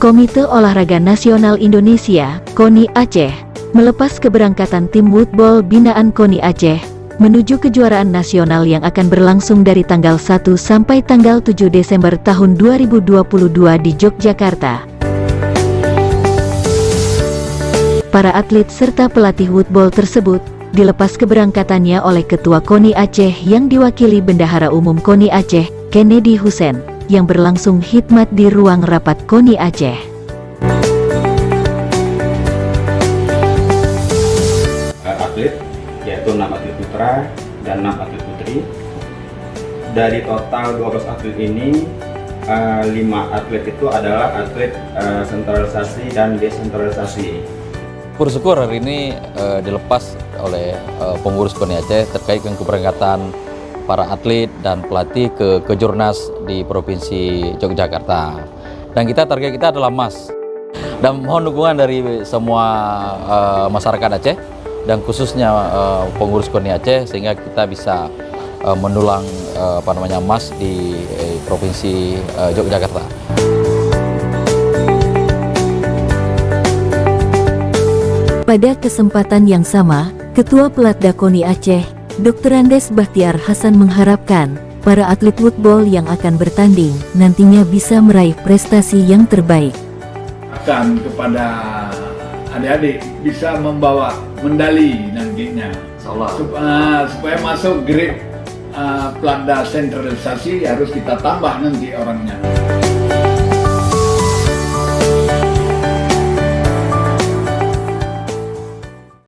Komite Olahraga Nasional Indonesia, KONI Aceh, melepas keberangkatan tim woodball binaan KONI Aceh menuju kejuaraan nasional yang akan berlangsung dari tanggal 1 sampai tanggal 7 Desember tahun 2022 di Yogyakarta. Para atlet serta pelatih woodball tersebut dilepas keberangkatannya oleh Ketua KONI Aceh yang diwakili Bendahara Umum KONI Aceh, Kennedy Hussein, yang berlangsung khidmat di ruang rapat KONI Aceh. Atlet, yaitu 6 atlet putra dan 6 atlet putri. Dari total 12 atlet ini, 5 atlet itu adalah atlet sentralisasi dan desentralisasi. Bersyukur hari ini dilepas oleh pengurus KONI Aceh terkait dengan keberangkatan para atlet dan pelatih ke Kejurnas di Provinsi Yogyakarta. Dan target kita adalah emas. Dan mohon dukungan dari semua masyarakat Aceh dan khususnya pengurus KONI Aceh sehingga kita bisa mendulang emas di Provinsi Yogyakarta. Pada kesempatan yang sama, Ketua Pelatda KONI Aceh, Dr. Andes Bahtiar Hasan mengharapkan para atlet woodball yang akan bertanding nantinya bisa meraih prestasi yang terbaik. Akan kepada adik-adik bisa membawa medali nantinya, supaya masuk grade Pelatda sentralisasi harus kita tambah nanti orangnya.